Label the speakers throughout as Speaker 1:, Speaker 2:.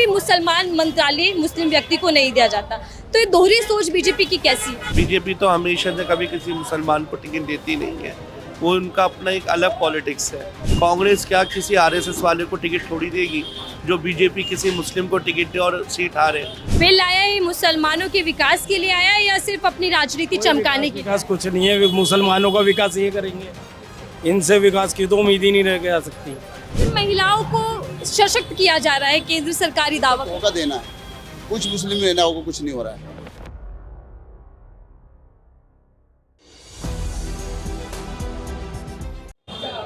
Speaker 1: भी मुसलमान मंत्रालय मुस्लिम व्यक्ति को नहीं दिया जाता। तो ये दोहरी सोच बीजेपी की कैसी है?
Speaker 2: बीजेपी तो हमेशा से कभी किसी मुसलमान को टिकट देती नहीं है, वो उनका अपना एक अलग पॉलिटिक्स है। कांग्रेस क्या किसी आरएसएस वाले को टिकट थोड़ी देगी जो बीजेपी किसी मुस्लिम को टिकट दे और सीट हारे।
Speaker 1: बिल आया ही मुसलमानों के विकास के लिए आया या सिर्फ अपनी राजनीति चमकाने की?
Speaker 3: विकास कुछ नहीं है, मुसलमानों का विकास ये करेंगे, इनसे विकास की तो उम्मीद ही नहीं रह जा सकती।
Speaker 1: महिलाओं को सशक्त किया जा रहा है, केंद्र सरकारी दावा
Speaker 4: मौका देना है, कुछ मुस्लिम महिलाओं को कुछ नहीं हो रहा है।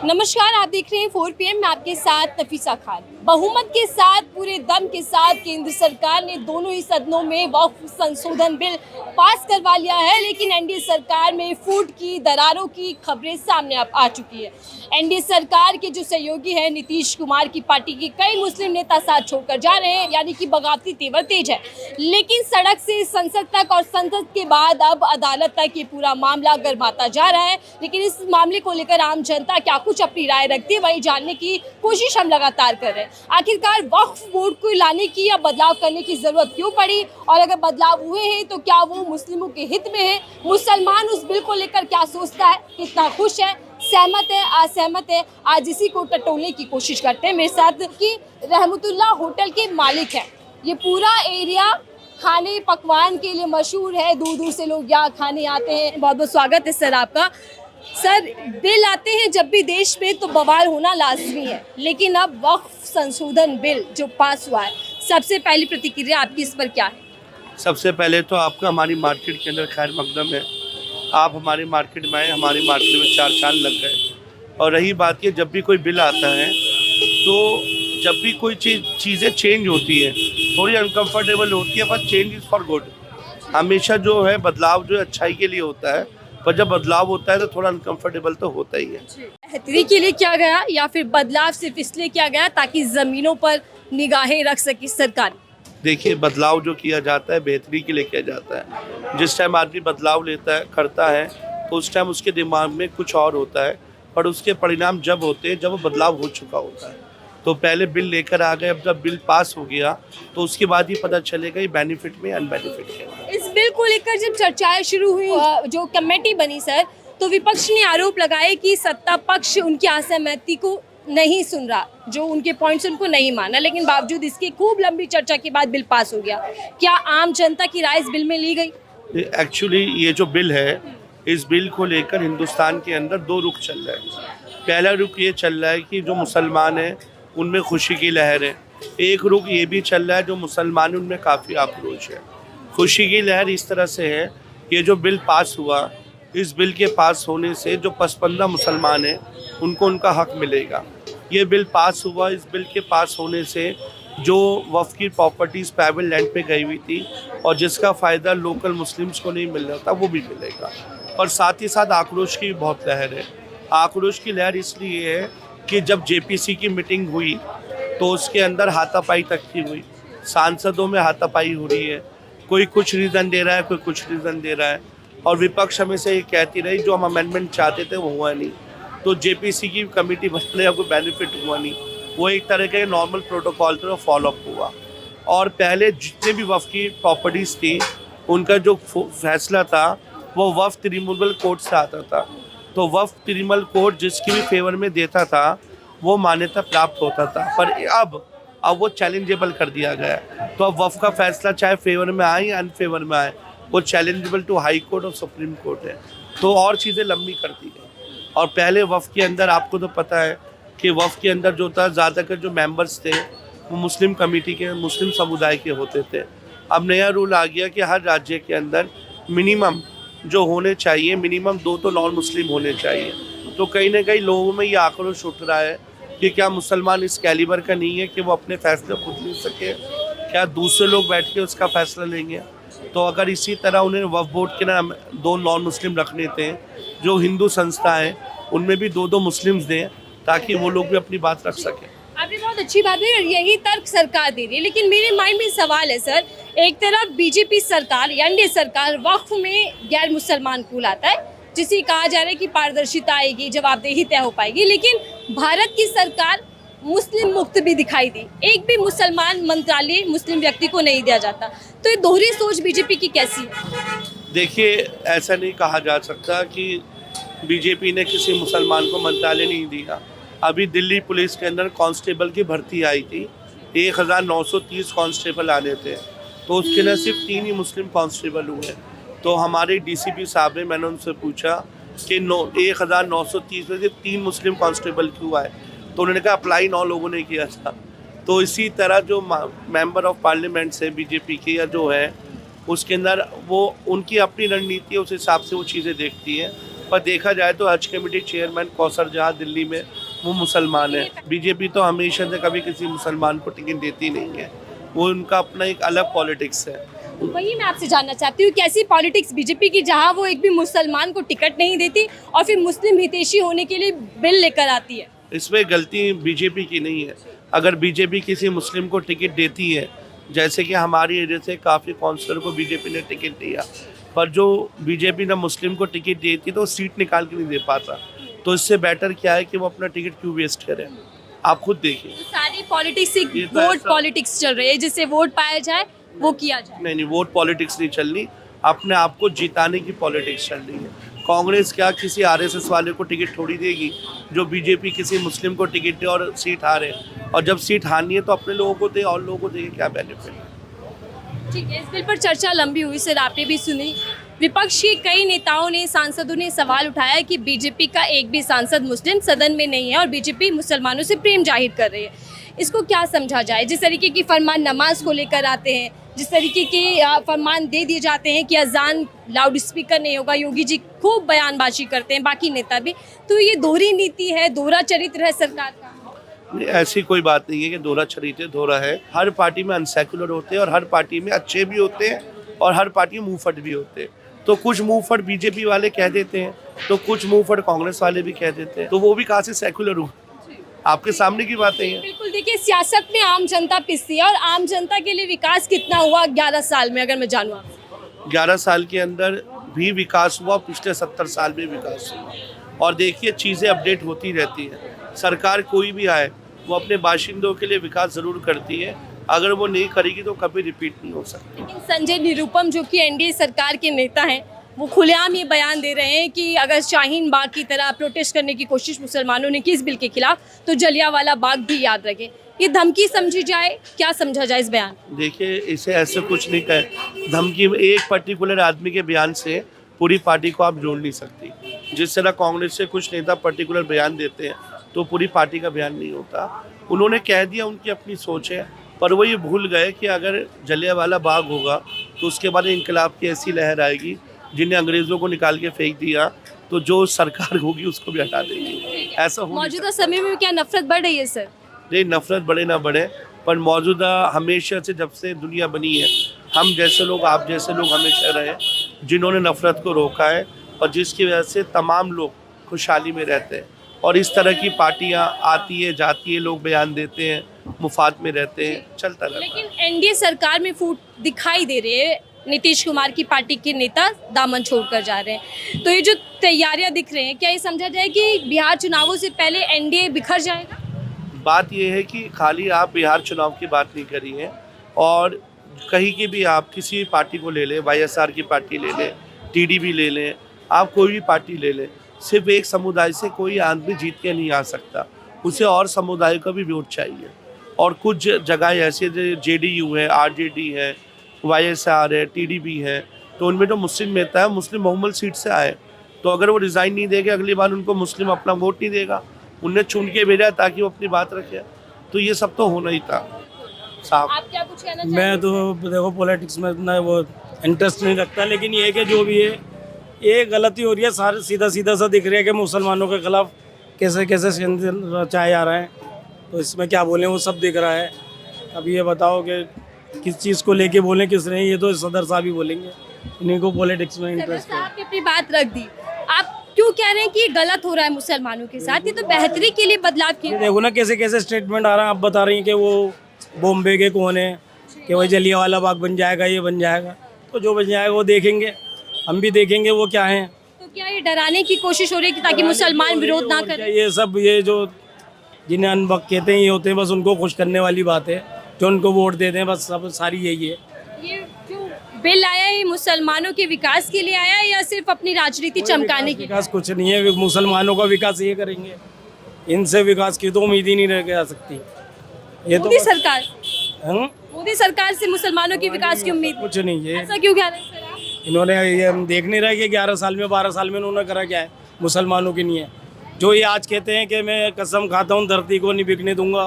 Speaker 1: नमस्कार, आप देख रहे हैं 4 PM में आपके साथ नफीसा खान। बहुमत के साथ पूरे दम के साथ केंद्र सरकार ने दोनों ही सदनों में वक्फ संशोधन बिल पास करवा लिया है, लेकिन एनडीए सरकार में फूट की दरारों की खबरें सामने आ चुकी है। एनडीए सरकार के जो सहयोगी है नीतीश कुमार की पार्टी के कई मुस्लिम नेता साथ छोड़कर जा रहे हैं, यानी कि बगावती तेवर तेज है। लेकिन सड़क से संसद तक और संसद के बाद अब अदालत तक ये पूरा मामला गर्माता जा रहा है। लेकिन इस मामले को लेकर आम जनता क्या कुछ अपनी राय रखती है, वही जानने की कोशिश हम लगातार कर रहे हैं। आखिरकार वक्फ बोर्ड को लाने की या बदलाव करने की जरूरत क्यों पड़ी, और अगर बदलाव हुए हैं तो क्या वो मुस्लिमों के हित में है? मुसलमान उस बिल को लेकर क्या सोचता है, कितना खुश है, सहमत है, असहमत है? आज इसी को टटोलने की कोशिश करते हैं। मेरे साथ की रहमतुल्लाह होटल के मालिक हैं। ये पूरा एरिया खाने पकवान के लिए मशहूर है, दूर दूर से लोग यहाँ खाने आते हैं। बहुत बहुत स्वागत है सर आपका। सर, बिल आते हैं जब भी देश में तो बवाल होना लाजमी है, लेकिन अब वक्फ संशोधन बिल जो पास हुआ है, सबसे पहली प्रतिक्रिया आपकी इस पर क्या है?
Speaker 2: सबसे पहले तो आपका हमारी मार्केट के अंदर खैर मकदम है। आप हमारी मार्केट में आए, हमारी मार्केट में 4 चांद लग गए। और रही बात कि जब भी कोई बिल आता है तो जब भी कोई चीज़ें चेंज होती है, थोड़ी अनकम्फर्टेबल होती है, पर चेंज इज़ फॉर गुड। हमेशा जो है बदलाव जो अच्छाई के लिए होता है, पर जब बदलाव होता है तो थोड़ा अनकंफर्टेबल तो होता ही है।
Speaker 1: बेहतरी के लिए किया गया या फिर बदलाव सिर्फ इसलिए किया गया ताकि ज़मीनों पर निगाहें रख सके सरकार? देखिए,
Speaker 2: बदलाव जो किया जाता है बेहतरी के लिए किया जाता है। जिस टाइम आदमी बदलाव लेता है, करता है, तो उस टाइम उसके दिमाग में कुछ और होता है, पर उसके परिणाम जब होते हैं जब वो बदलाव हो चुका होता है। तो पहले बिल लेकर आ गए, अब जब बिल पास हो गया तो उसके बाद ही पता चलेगा ये बेनिफिट में अनबेनिफिट है।
Speaker 1: इस बिल को लेकर जब चर्चाएं शुरू हुई, जो कमेटी बनी सर, तो विपक्ष ने आरोप लगाए कि सत्ता पक्ष उनकी असहमति को नहीं सुन रहा, जो उनके पॉइंट्स उनको नहीं माना, लेकिन बावजूद इसकी खूब लंबी चर्चा के बाद बिल पास हो गया। क्या आम जनता की राय इस बिल में ली गई?
Speaker 2: एक्चुअली ये जो बिल है, इस बिल को लेकर हिंदुस्तान के अंदर 2 रुख चल रहा है। पहला रुख ये चल रहा है कि जो मुसलमान हैं उनमें खुशी की लहर है। एक रुख ये भी चल रहा है जो मुसलमान हैं उनमें काफ़ी आक्रोश है। खुशी की लहर इस तरह से है, ये जो बिल पास हुआ, इस बिल के पास होने से जो पसपंदा मुसलमान हैं उनको उनका हक मिलेगा। ये बिल पास हुआ, इस बिल के पास होने से जो वफ़ की प्रॉपर्टीज़ प्राइवेट लैंड पे गई हुई थी और जिसका फ़ायदा लोकल मुस्लिम्स को नहीं मिल रहा था, वो भी मिलेगा। और साथ ही साथ आक्रोश की बहुत लहर है। आक्रोश की लहर इसलिए है कि जब जेपीसी की मीटिंग हुई तो उसके अंदर हाथापाई तक की हुई, सांसदों में हाथापाई हो रही है। कोई कुछ रीज़न दे रहा है, कोई कुछ रीज़न दे रहा है, और विपक्ष हमें से ये कहती रही जो हम अमेंडमेंट चाहते थे वो हुआ नहीं। तो जेपीसी की कमेटी बनने का कोई बेनिफिट हुआ नहीं, वो एक तरह के नॉर्मल प्रोटोकॉल पर फॉलोअप हुआ। और पहले जितने भी वफ़ की प्रॉपर्टीज़ थी उनका जो फैसला था वो वफ़ ट्रिब्यूनल कोर्ट से आता था। तो वफ़ ट्रिब्यूनल कोर्ट जिसकी भी फेवर में देता था वो मान्यता प्राप्त होता था, पर अब वो चैलेंजेबल कर दिया गया। तो अब वफ़ का फैसला चाहे फेवर में आए या अनफेवर में आए, वो चैलेंजेबल टू हाई कोर्ट और सुप्रीम कोर्ट है। तो और चीज़ें लंबी कर दी गई। और पहले वफ़ के अंदर आपको तो पता है कि वफ़ के अंदर जो था ज़्यादातर जो मेंबर्स थे वो मुस्लिम कमेटी के, मुस्लिम समुदाय के होते थे। अब नया रूल आ गया कि हर राज्य के अंदर मिनिमम जो होने चाहिए, मिनिमम 2 तो नॉन मुस्लिम होने चाहिए। तो कहीं ना कहीं लोगों में ये आक्रोश उठ रहा है कि क्या मुसलमान इस कैलिबर का नहीं है कि वो अपने फैसले खुद ले सके, क्या दूसरे लोग बैठ के उसका फैसला लेंगे? तो अगर इसी तरह उन्हें वफ़ बोर्ड के नाम 2 नॉन मुस्लिम रखने थे, जो हिंदू संस्था है उनमें भी 2 मुस्लिम्स दें ताकि वो लोग भी अपनी बात रख सकें।
Speaker 1: आपने बहुत अच्छी बात है, यही तर्क सरकार दे रही है, लेकिन मेरे माइंड में सवाल है सर, एक तरफ बीजेपी सरकार या एनडीए सरकार वक्फ में गैर मुसलमान कूल आता है, जिसे कहा जा रहा है कि पारदर्शिता आएगी, जवाबदेही तय हो पाएगी, लेकिन भारत की सरकार मुस्लिम मुक्त भी दिखाई दी, एक भी मुसलमान मंत्रालय मुस्लिम व्यक्ति को नहीं दिया जाता। तो ये दोहरी सोच बीजेपी की कैसी है?
Speaker 2: देखिए, ऐसा नहीं कहा जा सकता कि बीजेपी ने किसी मुसलमान को मंत्रालय नहीं दिया। अभी दिल्ली पुलिस के अंदर कांस्टेबल की भर्ती आई थी, 1930 कांस्टेबल आने थे, तो उसके अंदर सिर्फ 3 ही मुस्लिम कांस्टेबल हुए। तो हमारे डीसीपी साहब ने, मैंने उनसे पूछा कि 1930 में सिर्फ 3 मुस्लिम कांस्टेबल क्यों आए, तो उन्होंने कहा अप्लाई 9 लोगों ने किया था। तो इसी तरह जो मेंबर ऑफ पार्लियामेंट से बीजेपी के या जो है उसके अंदर वो उनकी अपनी रणनीति है, उस हिसाब से वो चीज़ें देखती हैं। पर देखा जाए तो हज कमेटी चेयरमैन कौसर जहाँ दिल्ली में वो मुसलमान है। बीजेपी तो हमेशा से कभी किसी मुसलमान को टिकट देती नहीं है, वो उनका अपना एक अलग पॉलिटिक्स है।
Speaker 1: वही मैं आपसे जानना चाहती हूँ, कैसी पॉलिटिक्स बीजेपी की जहाँ वो एक भी मुसलमान को टिकट नहीं देती और फिर मुस्लिम हितैषी होने के लिए बिल लेकर आती है।
Speaker 2: इसमें गलती बीजेपी की नहीं है। अगर बीजेपी किसी मुस्लिम को टिकट देती है, जैसे कि हमारी एरिया से काफ़ी काउंसलर को बीजेपी ने टिकट दिया, पर जो बीजेपी ने मुस्लिम को टिकट दी थी तो वो सीट निकाल के नहीं दे पाता। तो इससे बेटर क्या है कि वो अपना टिकट क्यों वेस्ट करें? आप खुद देखिए,
Speaker 1: तो सारी पॉलिटिक्स एक
Speaker 2: ये तो
Speaker 1: वोट
Speaker 2: ऐसा-
Speaker 1: पॉलिटिक्स चल रही है, जिससे वोट पाया जाए वो किया जाए।
Speaker 2: नहीं, वोट पॉलिटिक्स नहीं चल रही, अपने आप को जिताने की पॉलिटिक्स चल रही है। कांग्रेस क्या किसी आरएसएस वाले को टिकट थोड़ी देगी, जो बीजेपी किसी मुस्लिम को टिकट दे और सीट हारे, और जब सीट हारनी है तो अपने लोगों को दे, और लोगों को देगी, क्या बेनिफिट?
Speaker 1: ठीक है, इस बिल पर चर्चा लंबी हुई, सर आपने भी सुनी। विपक्ष के कई नेताओं ने, सांसदों ने सवाल उठाया कि बीजेपी का एक भी सांसद मुस्लिम सदन में नहीं है और बीजेपी मुसलमानों से प्रेम जाहिर कर रही है। इसको क्या समझा जाए? जिस तरीके की फरमान नमाज को लेकर आते हैं, जिस तरीके के फरमान दे दिए जाते हैं कि अजान लाउड स्पीकर नहीं होगा, योगी जी खूब बयानबाजी करते हैं, बाकी नेता भी, तो ये दोहरी नीति है, दोहरा चरित्र है सरकार का।
Speaker 2: नहीं, ऐसी कोई बात नहीं है कि दोहरा चरित्र दोहरा है। हर पार्टी में अनसेक्युलर होते हैं और हर पार्टी में अच्छे भी होते हैं और हर पार्टी में मुंहफट भी होते हैं। तो कुछ मुंहफट बीजेपी वाले कह देते हैं, तो कुछ मुंहफट कांग्रेस वाले भी कह देते हैं, तो वो भी कहाँ से सेक्युलर हुआ? आपके सामने की बातें हैं।
Speaker 1: बिल्कुल, देखिए सियासत में आम जनता पिसती है और आम जनता के लिए विकास कितना हुआ 11 साल में, अगर मैं जानूँ आपसे?
Speaker 2: 11 साल के अंदर भी विकास हुआ, पिछले 70 साल में विकास हुआ। और देखिए, चीज़ें अपडेट होती रहती हैं। सरकार कोई भी आए वो अपने बाशिंदों के लिए विकास ज़रूर करती है, अगर वो नहीं करेगी तो कभी रिपीट नहीं हो सकती।
Speaker 1: लेकिन संजय निरुपम जो कि एनडीए सरकार के नेता हैं, वो खुलेआम ये बयान दे रहे हैं कि अगर शाहीन बाग की तरह प्रोटेस्ट करने की कोशिश मुसलमानों ने की इस बिल के खिलाफ, तो जलियांवाला बाग भी याद रखें। ये धमकी समझी जाए, क्या समझा जाए इस बयान?
Speaker 2: देखिए, इसे ऐसे कुछ नहीं कहे धमकी। एक पर्टिकुलर आदमी के बयान से पूरी पार्टी को आप जोड़ नहीं सकती। जिस तरह कांग्रेस से कुछ नेता पर्टिकुलर बयान देते हैं तो पूरी पार्टी का बयान नहीं होता। उन्होंने कह दिया, उनकी अपनी सोच है, पर वो ये भूल गए कि अगर जलियांवाला बाग होगा तो उसके बाद इंकलाब की ऐसी लहर आएगी जिन्हें अंग्रेज़ों को निकाल के फेंक दिया, तो जो सरकार होगी उसको भी हटा देंगे। ऐसा हो
Speaker 1: मौजूदा समय में क्या नफरत बढ़ रही है सर?
Speaker 2: नहीं, नफरत बढ़े ना बढ़े, पर मौजूदा हमेशा से, जब से दुनिया बनी है, हम जैसे लोग, आप जैसे लोग हमेशा रहे, जिन्होंने नफरत को रोका है और जिसकी वजह से तमाम लोग खुशहाली में रहते हैं। और इस तरह की पार्टियां आती है जाती है, लोग बयान देते हैं, मुफाद में रहते हैं, चलता रहता है।
Speaker 1: लेकिन एनडीए सरकार में फूट दिखाई दे रही है, नीतीश कुमार की पार्टी के नेता दामन छोड़कर जा रहे हैं, तो ये जो तैयारियां दिख रही हैं, क्या ये समझा जाए कि बिहार चुनावों से पहले एनडीए बिखर जाएगा?
Speaker 2: बात यह है कि खाली आप बिहार चुनाव की बात नहीं करी है, और कहीं की भी आप किसी पार्टी को ले लें, वाईएसआर की पार्टी ले लें, टीडीपी ले लें, आप कोई भी पार्टी ले लें, सिर्फ एक समुदाय से कोई आदमी जीत के नहीं आ सकता, उसे और समुदाय का भी वोट चाहिए। और कुछ जगह ऐसे जेडीयू है, आरजेडी है, वाईएसआर है, टीडीपी है, तो उनमें जो मुस्लिम नेता है, मुस्लिम बहुमत सीट से आए, तो अगर वो रिज़ाइन नहीं देंगे, अगली बार उनको मुस्लिम अपना वोट नहीं देगा। उन्हें चुन के भेजा ताकि वो अपनी बात रखे, तो ये सब तो होना ही था साहब।
Speaker 1: आप क्या कुछ कहना चाहेंगे?
Speaker 3: मैं तो देखो पॉलिटिक्स में इतना वो इंटरेस्ट नहीं रखता, लेकिन ये है कि जो भी है ये गलती हो रही है, सारे सीधा सीधा सा दिख रहा है कि मुसलमानों के खिलाफ कैसे कैसे षड्यंत्र रचाए जा रहे हैं। तो इसमें क्या बोलें, वो सब दिख रहा है। अब ये बताओ कि किस चीज़ को लेके बोलें, किस नहीं, ये तो सदर साहब ही बोलेंगे, इन्हीं को पॉलिटिक्स में इंटरेस्ट है।
Speaker 1: आपने अपनी बात रख दी, आप क्यों कह रहे हैं कि ये गलत हो रहा है मुसलमानों के साथ? ये तो बेहतरी के लिए बदलाव किया।
Speaker 3: देखो ना कैसे कैसे स्टेटमेंट आ रहा है, आप बता रही हैं कि वो बॉम्बे के कौन है, कि वही जलियांवाला बाग बन जाएगा, ये बन जाएगा, तो जो बन जाएगा वो देखेंगे, हम भी देखेंगे वो क्या है।
Speaker 1: तो क्या ये डराने की कोशिश हो रही है कि ताकि मुसलमान विरोध ना करें?
Speaker 3: ये सब ये जो जिन्हें अनबक कहते हैं ये होते हैं, बस उनको खुश करने वाली बात है, जो उनको वोट देते हैं, बस सब सारी यही है।
Speaker 1: ये जो बिल आया है मुसलमानों के विकास के लिए आया है या सिर्फ अपनी राजनीति चमकाने के लिए?
Speaker 3: विकास कुछ नहीं है, मुसलमानों का विकास ये करेंगे, इनसे विकास की तो उम्मीद ही नहीं रह जा सकती। ये तो
Speaker 1: मोदी सरकार
Speaker 3: हाँ?
Speaker 1: मोदी सरकार से मुसलमानों के विकास की उम्मीद
Speaker 3: कुछ नहीं है।
Speaker 1: ऐसा क्यों कह रहे हैं सर आप?
Speaker 3: इन्होंने ये हम देख नहीं रहे कि 11 साल में 12 साल में इन्होंने करा क्या है, मुसलमानों के लिए। जो ये आज कहते हैं कि मैं कसम खाता हूँ धरती को नहीं बिकने दूंगा,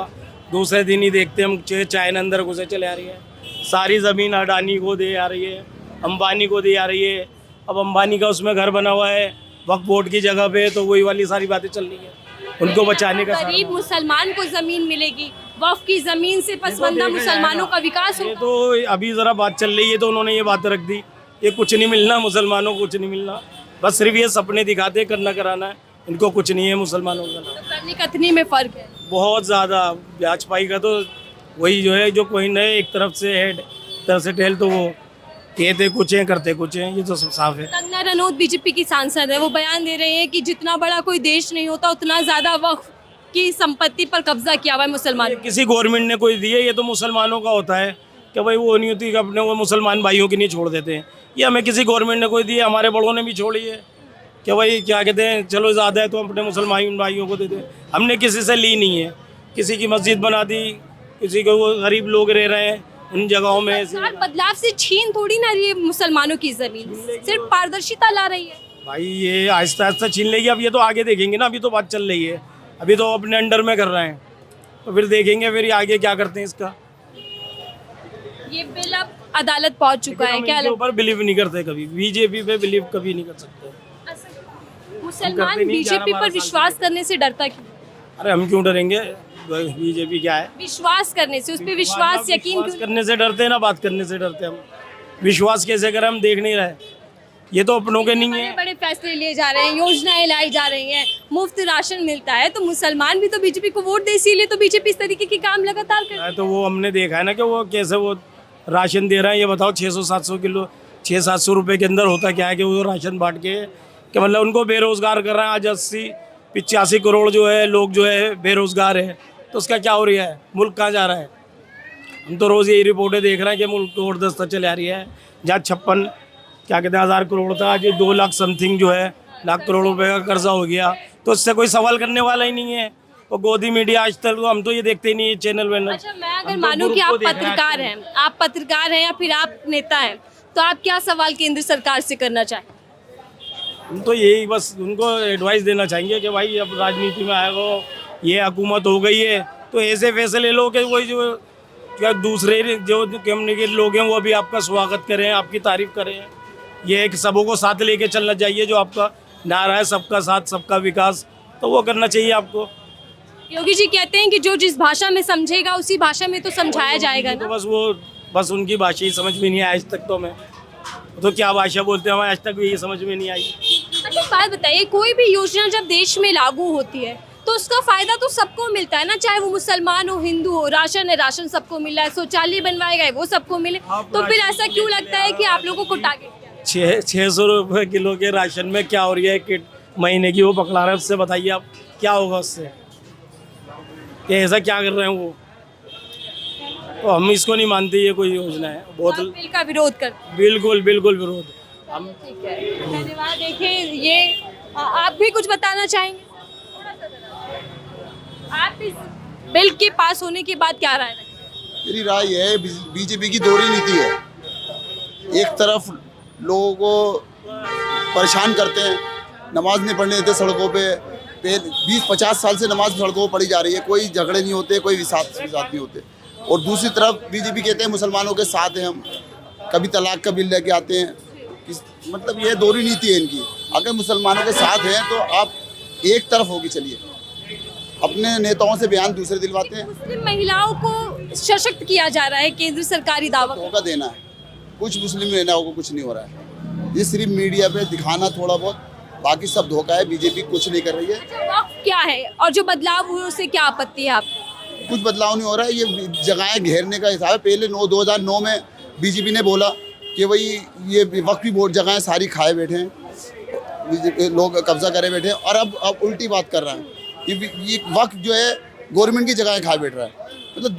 Speaker 3: दूसरे दिन ही देखते हम चाइना अंदर घुसे चले आ रही है, सारी ज़मीन अडानी को दे आ रही है, अंबानी को दे आ रही है। अब अंबानी का उसमें घर बना हुआ है वक्फ बोर्ड की जगह पे, तो वही वाली सारी बातें चल रही है, उनको बचाने का।
Speaker 1: गरीब मुसलमान को जमीन मिलेगी, वक्फ की जमीन से पसमानदा मुसलमानों का विकास
Speaker 3: ये
Speaker 1: होगा।
Speaker 3: तो अभी ज़रा बात चल रही है तो उन्होंने ये बात रख दी, ये कुछ नहीं मिलना मुसलमानों को, कुछ नहीं मिलना, बस सिर्फ ये सपने दिखाते करना कराना है, इनको कुछ नहीं है मुसलमानों का।
Speaker 1: तो करनी कथनी में फर्क है।
Speaker 3: बहुत ज़्यादा भाजपाई का तो वही जो है, जो कोई नए एक तरफ से हेड तरफ से टेल, तो वो कहते कुछ हैं करते कुछ हैं, ये तो सब साफ है।
Speaker 1: कंगना रनौत बीजेपी की सांसद है, वो बयान दे रहे हैं कि जितना बड़ा कोई देश नहीं होता उतना ज्यादा वक्फ की संपत्ति पर कब्जा किया हुआ है मुसलमानों ने।
Speaker 3: किसी गवर्नमेंट ने कोई दिए, ये तो मुसलमानों का होता है कि भाई वो नहीं होती कि अपने वो मुसलमान भाइयों की नहीं छोड़ देते हैं, ये हमें किसी गवर्नमेंट ने कोई दिए, हमारे बड़ों ने भी छोड़ी है कि भाई क्या कहते हैं, चलो ज़्यादा है तो अपने मुसलमान भाइयों को दे दें। हमने किसी से ली नहीं है, किसी की मस्जिद बना दी, किसी को वो गरीब लोग रह रहे हैं उन जगहों में।
Speaker 1: सरकार बदलाव से छीन थोड़ी ना रही है मुसलमानों की जमीन, सिर्फ पारदर्शिता ला रही है।
Speaker 3: भाई ये आहिस्ता आहिस्ता छीन लेगी, अब ये तो आगे देखेंगे ना, अभी तो बात चल रही है, अभी तो अपने अंडर में कर रहे हैं, तो फिर देखेंगे फिर ये आगे क्या करते हैं इसका।
Speaker 1: ये बिल अब अदालत पहुंच चुका है, क्या लगता
Speaker 3: ऊपर बिलीव नहीं करते कभी, बीजेपी पे बिलीव कभी नहीं कर सकते।
Speaker 1: है? मुसलमान
Speaker 3: नहीं,
Speaker 1: बीजेपी
Speaker 3: 11-12
Speaker 1: पर
Speaker 3: साल
Speaker 1: विश्वास करने से डरता क्यों?
Speaker 3: अरे हम क्यों डरेंगे, बीजेपी क्या है।
Speaker 1: विश्वास करने से, उस पर विश्वास यकीन
Speaker 3: विश्वास
Speaker 1: क्यों?
Speaker 3: करने से डरते हैं ना, बात करने से डरते हैं हम। विश्वास कैसे करें, हम देख नहीं रहे, ये तो अपनों के नहीं
Speaker 1: बड़े
Speaker 3: है।
Speaker 1: बड़े फैसले लिए जा रहे हैं, योजनाएं लाई जा रही हैं, मुफ्त राशन मिलता है, तो मुसलमान भी तो बीजेपी को वोट दे, इसीलिए तो बीजेपी इस तरीके के काम लगातार कर रही है।
Speaker 3: तो वो हमने देखा है ना कि वो कैसे वो राशन दे रहे हैं। ये बताओ 600-700 किलो 600-700 रुपये के अंदर होता क्या है कि वो राशन बांट के कि मतलब उनको बेरोजगार कर रहे हैं। आज 80-85 करोड़ जो है लोग जो है बेरोजगार है, तो उसका क्या हो रहा है, मुल्क कहाँ जा रहा है। हम तो रोज़ यही रिपोर्टें देख रहे हैं कि मुल्क को और दस्ता चले आ रही है, जहाँ 56 क्या कहते हैं 1000 करोड़ था, आज 2 लाख समथिंग जो है लाख करोड़ रुपए का कर्जा हो गया, तो इससे कोई सवाल करने वाला ही नहीं है। वो गोदी मीडिया आज तक हम तो ये देखते ही नहीं है चैनल में।
Speaker 1: अच्छा, मैं अगर मानूं कि आप पत्रकार हैं, आप पत्रकार हैं या फिर आप नेता हैं, तो आप क्या सवाल केंद्र सरकार से करना चाहें?
Speaker 3: हम तो यही बस उनको एडवाइस देना चाहेंगे कि भाई अब राजनीति में आए हो, ये हुकूमत हो गई है, तो ऐसे फैसले लो कि वही जो क्या दूसरे जो कम्युनिकेट लोग हैं वो भी आपका स्वागत करें, आपकी तारीफ करें। ये एक सबों को साथ लेके चलना चाहिए, जो आपका नारा है सबका साथ सबका विकास, तो वो करना चाहिए आपको।
Speaker 1: योगी जी कहते हैं कि जो जिस भाषा में समझेगा उसी भाषा में तो समझाया जाएगा
Speaker 3: तो
Speaker 1: ना।
Speaker 3: बस उनकी भाषा ही समझ में नहीं आई आज तक, तो हमें तो क्या भाषा बोलते हैं, हमें आज तक भी ये समझ में नहीं आई।
Speaker 1: अच्छा, बात बताइए, कोई भी योजना जब देश में लागू होती है तो उसका फायदा तो सबको मिलता है ना, चाहे वो मुसलमान हो, हिंदू हो। राशन है, राशन सबको मिल रहा है, शौचालय बनवाए गए वो सबको मिले, तो फिर ऐसा क्यों लगता है कि आप लोगों को टारगेट किया?
Speaker 3: 600 रुपये किलो के राशन में क्या हो रही है, किट महीने की वो पकड़ा रहे हैं, उससे बताइए आप क्या होगा उससे, कि ऐसा क्या कर रहे हैं वो। तो हम इसको नहीं मानते ये कोई योजना है, बहुत
Speaker 1: आप बिल का विरोध करते
Speaker 3: बिल्कुल बिल्कुल विरोध। हम
Speaker 1: हैं? ठीक है, धन्यवाद। देखिए ये आप भी कुछ बताना चाहेंगे? आप इस बिल के पास होने के बाद क्या राय रखते हैं?
Speaker 4: मेरी राय यह है, बीजेपी की दोहरी नीति है। एक तरफ लोगों को परेशान करते हैं, नमाज नहीं पढ़ने देते सड़कों पे, 20-50 साल से नमाज सड़कों पर पढ़ी जा रही है, कोई झगड़े नहीं होते, कोई विसात नहीं होते। और दूसरी तरफ बीजेपी कहते हैं मुसलमानों के साथ हैं हम, कभी तलाक का बिल लेके आते हैं। मतलब ये दोहरी नीति है इनकी। अगर मुसलमानों के साथ हैं तो आप एक तरफ होके चलिए, अपने नेताओं से बयान दूसरे दिलवाते हैं।
Speaker 1: मुस्लिम महिलाओं को सशक्त किया जा रहा है, केंद्र सरकारी दावा।
Speaker 4: धोखा देना है, कुछ मुस्लिम महिलाओं को कुछ नहीं हो रहा है, ये सिर्फ मीडिया पे दिखाना थोड़ा बहुत, बाकी सब धोखा है। बीजेपी कुछ नहीं कर रही है।
Speaker 1: वक्फ क्या है और जो बदलाव हुए उससे क्या आपत्ति है आपको?
Speaker 4: कुछ बदलाव नहीं हो रहा है, ये जगहें घेरने का हिसाब है। पहले 2009 में बीजेपी ने बोला कि भाई ये वक्फ की बोर्ड जगहें सारी खाए बैठे हैं, लोग कब्जा करे बैठे हैं, और अब उल्टी बात कर रहा है। ये वक्फ जो है गवर्नमेंट की जगह खा बैठ रहा है। मतलब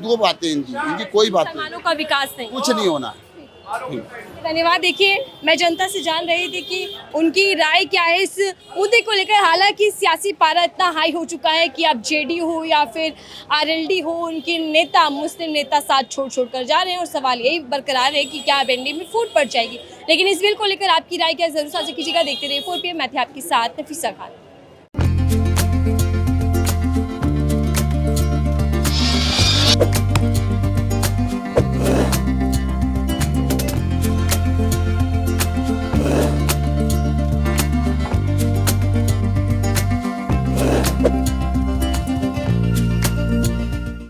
Speaker 4: दो बातें इनकी कोई बात नहीं,
Speaker 1: मुसलमानों का विकास नहीं।
Speaker 4: कुछ नहीं होना है।
Speaker 1: धन्यवाद। देखिए, मैं जनता से जान रही थी कि उनकी राय क्या है इस मुद्दे को लेकर। हालांकि सियासी पारा इतना हाई हो चुका है कि अब जेडीयू हो या फिर आरएलडी हो, उनके नेता मुस्लिम नेता साथ छोड़ कर जा रहे हैं और सवाल यही बरकरार है कि क्या अब एनडीए में फूट पड़ जाएगी। लेकिन इस बिल को लेकर आपकी राय क्या, जरूर साझा कीजिएगा। देखते रहिए 4 PM, मैं थी आपके साथ नफीसा खान।